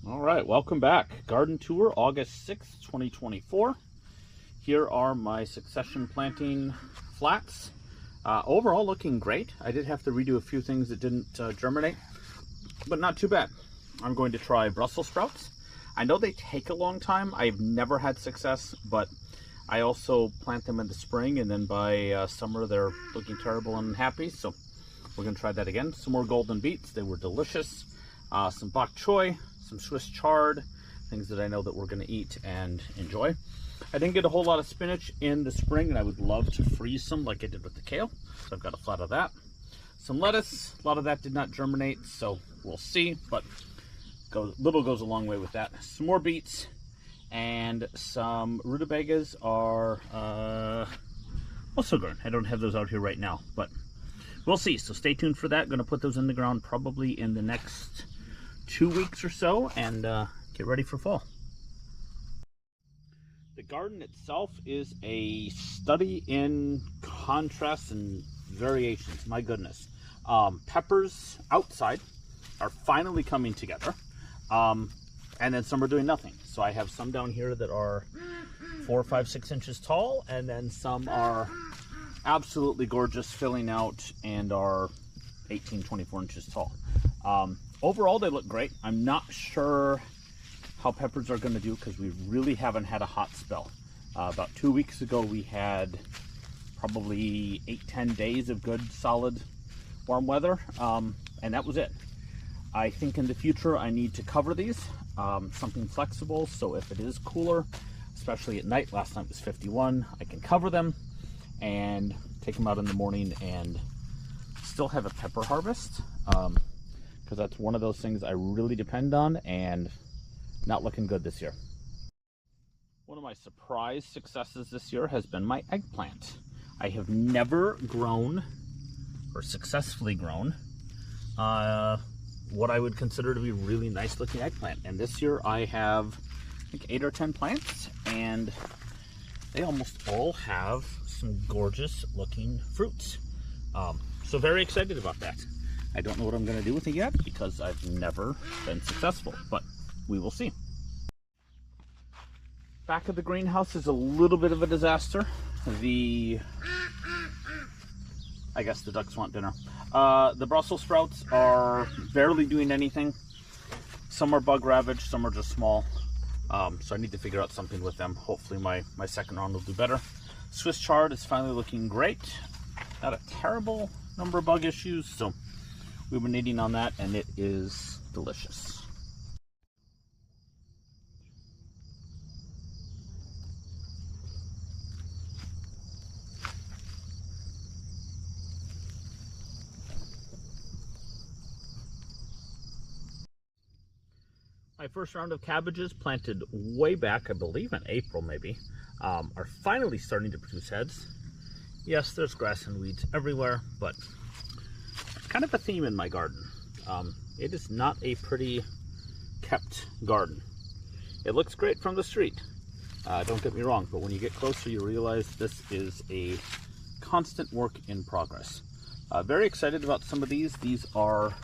All right, welcome back. Garden tour, August 6th, 2024. Here are my succession planting flats. Overall looking great. I did have to redo a few things that didn't germinate, but not too bad. I'm going to try Brussels sprouts. I know they take a long time. I've never had success, but I also plant them in the spring, and then by summer they're looking terrible and unhappy, so we're going to try that again. Some more golden beets. They were delicious. Some bok choy, some Swiss chard, things that I know that we're going to eat and enjoy. I didn't get a whole lot of spinach in the spring, and I would love to freeze some like I did with the kale, so I've got a flat of that. Some lettuce, a lot of that did not germinate, so we'll see, but little goes a long way with that. Some more beets, and some rutabagas are also growing. I don't have those out here right now, but we'll see, so stay tuned for that. Going to put those in the ground probably in the next 2 weeks or so, and get ready for fall. The garden itself is a study in contrasts and variations. My goodness. Peppers outside are finally coming together, and then some are doing nothing. So I have some down here that are 4, 5, 6 inches tall, and then some are absolutely gorgeous, filling out, and are 18, 24 inches tall. Overall, they look great. I'm not sure how peppers are going to do because we really haven't had a hot spell. About 2 weeks ago, we had probably 8-10 days of good, solid, warm weather, and that was it. I think in the future, I need to cover these, something flexible, so if it is cooler, especially at night, last night was 51, I can cover them and take them out in the morning and still have a pepper harvest, because that's one of those things I really depend on, and not looking good this year. One of my surprise successes this year has been my eggplant. I have never grown or successfully grown what I would consider to be really nice looking eggplant, and this year I have I think 8 or 10 plants, and they almost all have some gorgeous looking fruits. So very excited about that. I don't know what I'm going to do with it yet because I've never been successful, but we will see. Back of the greenhouse is a little bit of a disaster. I guess the ducks want dinner. The Brussels sprouts are barely doing anything. Some are bug ravaged, some are just small. So I need to figure out something with them. Hopefully my second round will do better. Swiss chard is finally looking great. Not a terrible number of bug issues, so we've been eating on that, and it is delicious. My first round of cabbages, planted way back, I believe in April maybe, are finally starting to produce heads. Yes, there's grass and weeds everywhere, but it's kind of a theme in my garden. It is not a pretty kept garden. It looks great from the street, don't get me wrong, but when you get closer you realize this is a constant work in progress. Very excited about some of these. These are, I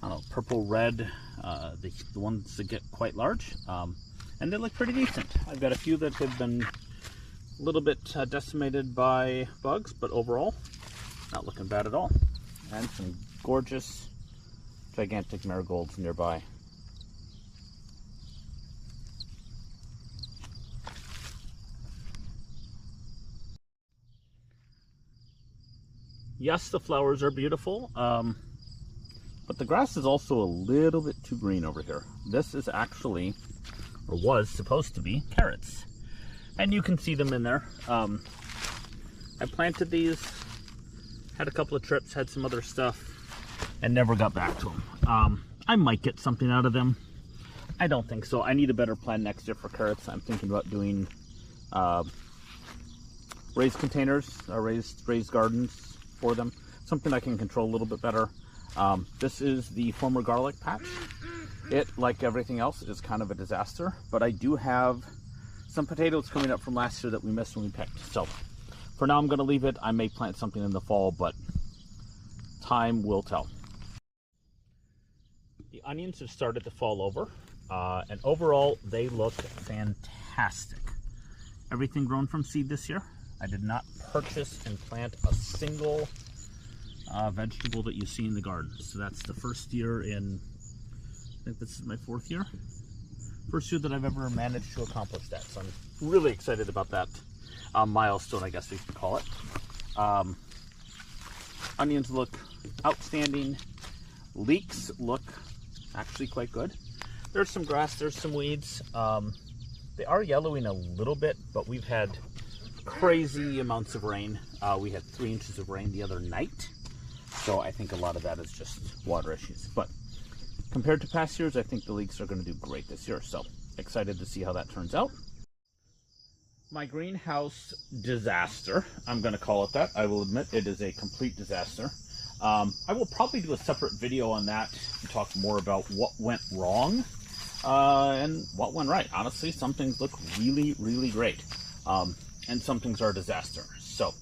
don't know, purple red, the ones that get quite large, and they look pretty decent. I've got a few that have been a little bit decimated by bugs, but overall not looking bad at all. And some gorgeous gigantic marigolds nearby. Yes, the flowers are beautiful, but the grass is also a little bit too green over here. This is actually, or was supposed to be, carrots. And you can see them in there. I planted these, had a couple of trips, had some other stuff, and never got back to them. I might get something out of them. I don't think so. I need a better plan next year for carrots. I'm thinking about doing raised containers, raised gardens for them. Something I can control a little bit better. This is the former garlic patch. It, like everything else, is kind of a disaster, but I do have some potatoes coming up from last year that we missed when we picked. So for now I'm going to leave it. I may plant something in the fall, but time will tell. The onions have started to fall over. And overall, they look fantastic. Everything grown from seed this year. I did not purchase and plant a single vegetable that you see in the garden. So that's the first year in, I think this is my 4th year. First year that I've ever managed to accomplish that. So I'm really excited about that milestone, I guess we could call it. Onions look outstanding. Leeks look actually quite good. There's some grass, there's some weeds. They are yellowing a little bit, but we've had crazy amounts of rain. We had 3 inches of rain the other night. So I think a lot of that is just water issues. But compared to past years, I think the leeks are going to do great this year. So excited to see how that turns out. My greenhouse disaster, I'm going to call it that. I will admit it is a complete disaster. I will probably do a separate video on that and talk more about what went wrong and what went right. Honestly, some things look really, really great. And some things are a disaster. So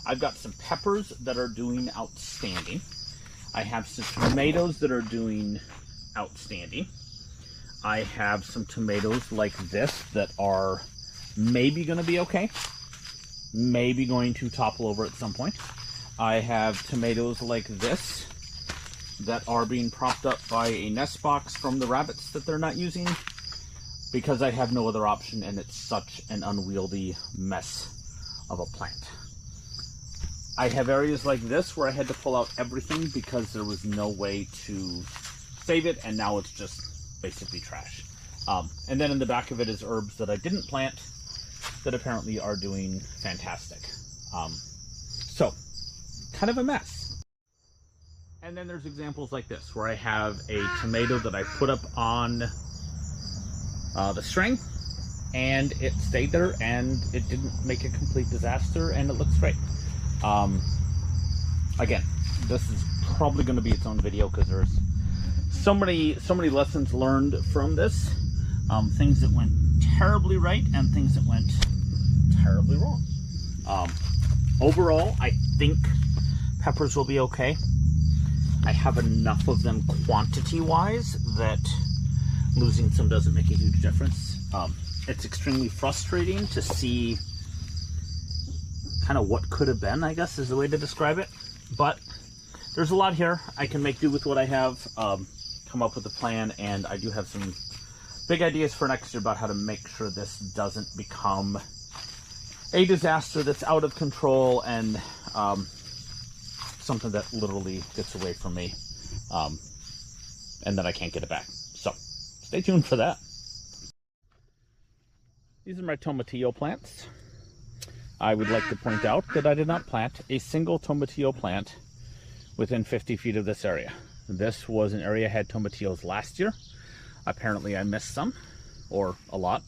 I've got some peppers that are doing outstanding. I have some tomatoes that are doing outstanding. I have some tomatoes like this that are maybe going to be okay. Maybe going to topple over at some point. I have tomatoes like this that are being propped up by a nest box from the rabbits that they're not using because I have no other option and it's such an unwieldy mess of a plant. I have areas like this where I had to pull out everything because there was no way to save it, and now it's just basically trash. And then in the back of it is herbs that I didn't plant that apparently are doing fantastic. So, kind of a mess. And then there's examples like this where I have a tomato that I put up on the string, and it stayed there and it didn't make a complete disaster, and it looks great. Again, this is probably going to be its own video because there's so many lessons learned from this. Things that went terribly right and things that went terribly wrong. Overall, I think peppers will be okay. I have enough of them quantity-wise that losing some doesn't make a huge difference. It's extremely frustrating to see kind of what could have been, I guess is the way to describe it. But there's a lot here. I can make do with what I have, come up with a plan, and I do have some big ideas for next year about how to make sure this doesn't become a disaster that's out of control and something that literally gets away from me and then I can't get it back. So stay tuned for that. These are my tomatillo plants. I would like to point out that I did not plant a single tomatillo plant within 50 feet of this area. This was an area I had tomatillos last year. Apparently I missed some, or a lot,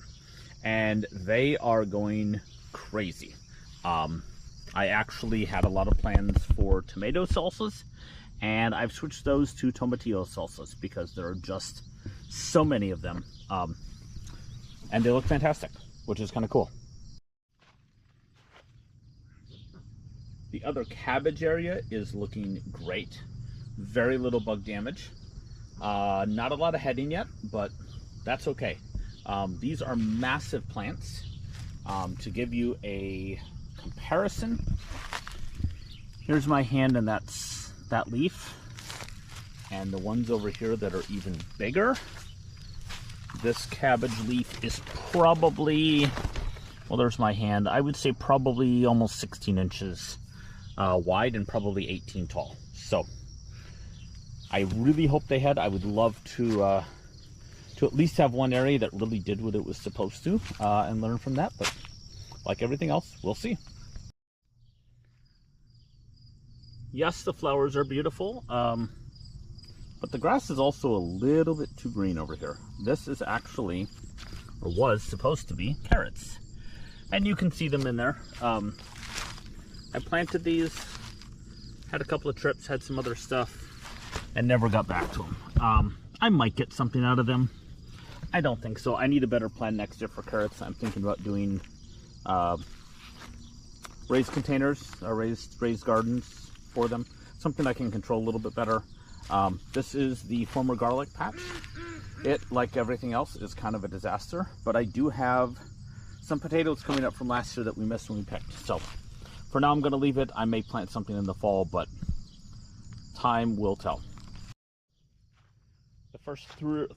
and they are going crazy. I actually had a lot of plans for tomato salsas, and I've switched those to tomatillo salsas because there are just so many of them, and they look fantastic, which is kind of cool. The other cabbage area is looking great. Very little bug damage. Not a lot of heading yet, but that's okay. These are massive plants. To give you a comparison, here's my hand, and that's that leaf. And the ones over here that are even bigger, this cabbage leaf is probably, well, there's my hand. I would say probably almost 16 inches wide and probably 18 tall. So I really hope they had. I would love to at least have one area that really did what it was supposed to and learn from that. But like everything else, we'll see. Yes, the flowers are beautiful, but the grass is also a little bit too green over here. This is actually, or was supposed to be, carrots. And you can see them in there. I planted these, had a couple of trips, had some other stuff, and never got back to them. I might get something out of them. I don't think so. I need a better plan next year for carrots. I'm thinking about doing raised containers, raised gardens for them. Something I can control a little bit better. This is the former garlic patch. It, like everything else, is kind of a disaster, but I do have some potatoes coming up from last year that we missed when we picked. So for now, I'm going to leave it. I may plant something in the fall, but time will tell. The first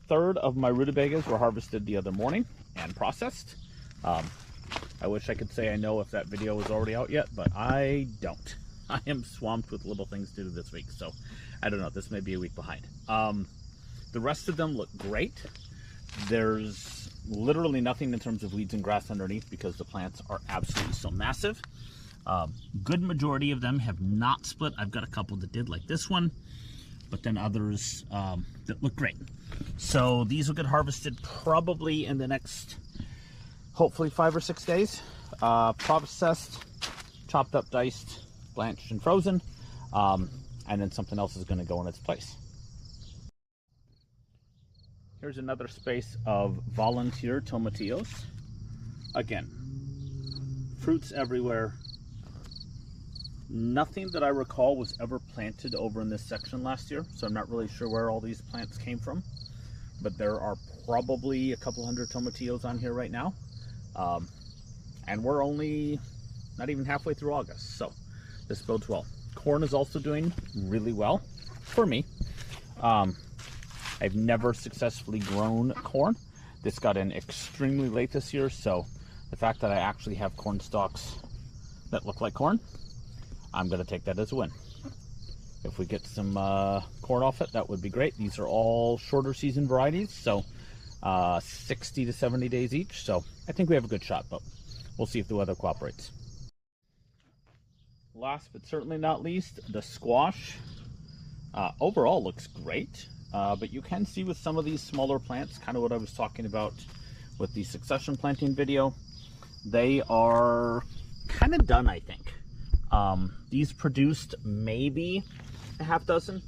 third of my rutabagas were harvested the other morning and processed. I wish I could say I know if that video is already out yet, but I don't. I am swamped with little things to do this week, so I don't know. This may be a week behind. The rest of them look great. There's literally nothing in terms of weeds and grass underneath because the plants are absolutely so massive. Good majority of them have not split. I've got a couple that did, like this one, but then others that look great. So these will get harvested probably in the next, hopefully 5 or 6 days. Processed, chopped up, diced, blanched, and frozen. And then something else is going to go in its place. Here's another space of volunteer tomatillos. Again, fruits everywhere. Nothing that I recall was ever planted over in this section last year, so I'm not really sure where all these plants came from. But there are probably a couple hundred tomatillos on here right now. And we're only not even halfway through August, so this bodes well. Corn is also doing really well for me. I've never successfully grown corn. This got in extremely late this year, so the fact that I actually have corn stalks that look like corn, I'm going to take that as a win. If we get some corn off it, that would be great. These are all shorter season varieties, so 60 to 70 days each, so I think we have a good shot, but we'll see if the weather cooperates. Last but certainly not least, the squash. Overall looks great. But you can see with some of these smaller plants, kind of what I was talking about with the succession planting video, they are kind of done, I think. These produced maybe a half dozen,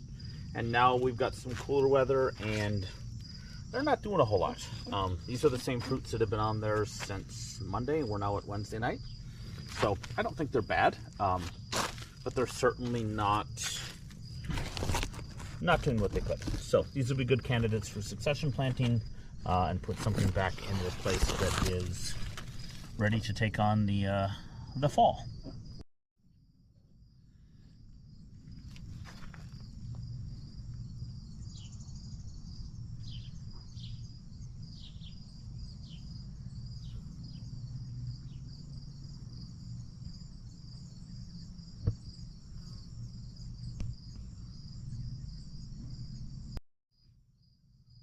and now we've got some cooler weather and they're not doing a whole lot. These are the same fruits that have been on there since Monday, and we're now at Wednesday night. So I don't think they're bad, but they're certainly not doing what they could. So these would be good candidates for succession planting and put something back in their place that is ready to take on the fall.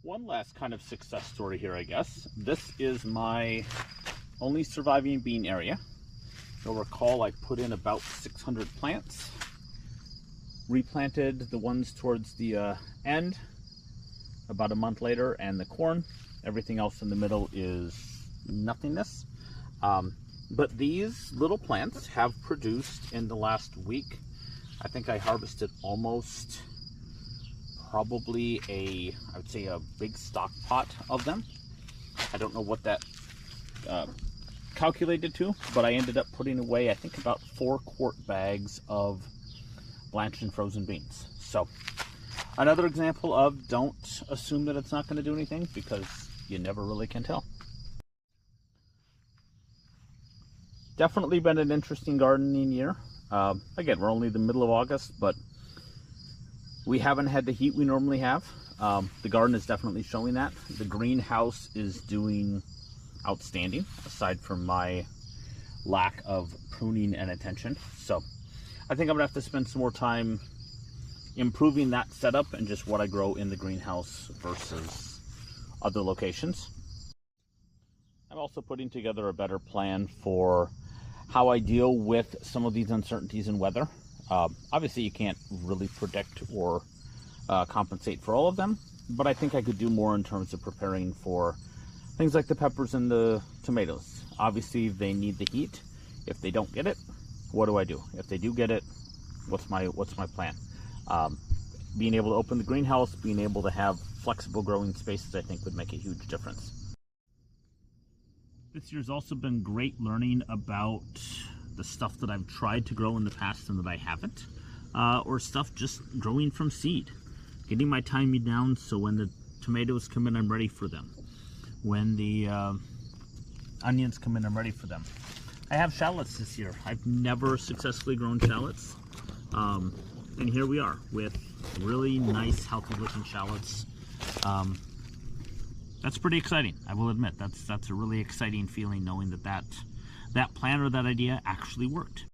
One last kind of success story here, I guess. This is my only surviving bean area. You'll recall I put in about 600 plants, replanted the ones towards the end about a month later, and the corn. Everything else in the middle is nothingness. But these little plants have produced in the last week. I think I harvested almost probably I would say a big stock pot of them. I don't know what that calculated to, but I ended up putting away, I think, about 4-quart bags of blanched and frozen beans. So another example of don't assume that it's not going to do anything, because you never really can tell. Definitely been an interesting gardening year. Again, we're only the middle of August, but we haven't had the heat we normally have. The garden is definitely showing that. The greenhouse is doing outstanding, aside from my lack of pruning and attention. So I think I'm gonna have to spend some more time improving that setup and just what I grow in the greenhouse versus other locations. I'm also putting together a better plan for how I deal with some of these uncertainties in weather. Obviously you can't really predict or compensate for all of them, but I think I could do more in terms of preparing for things like the peppers and the tomatoes. Obviously they need the heat. If they don't get it, what do I do? If they do get it, what's my plan? Being able to open the greenhouse, being able to have flexible growing spaces, I think would make a huge difference. This year's also been great learning about the stuff that I've tried to grow in the past and that I haven't, or stuff just growing from seed. Getting my timing down so when the tomatoes come in, I'm ready for them. When the onions come in, I'm ready for them. I have shallots this year. I've never successfully grown shallots. And here we are with really nice, healthy looking shallots. That's pretty exciting, I will admit. That's a really exciting feeling, knowing that plan or that idea actually worked.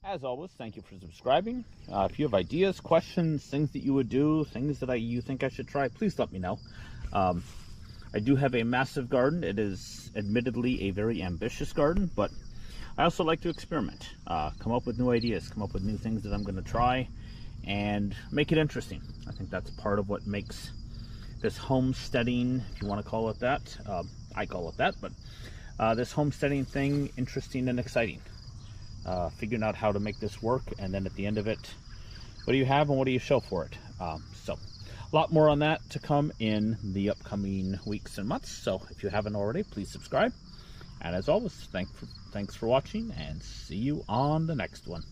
As always, thank you for subscribing. If you have ideas, questions, things that you would do, things that you think I should try, please let me know. I do have a massive garden. It is admittedly a very ambitious garden, but I also like to experiment, come up with new ideas, come up with new things that I'm going to try, and make it interesting. I think that's part of what makes this homesteading, if you want to call it that, I call it that, but this homesteading thing interesting and exciting. Figuring out how to make this work, and then at the end of it, what do you have and what do you show for it? So a lot more on that to come in the upcoming weeks and months. So if you haven't already, please subscribe. And as always, thanks for watching, and see you on the next one.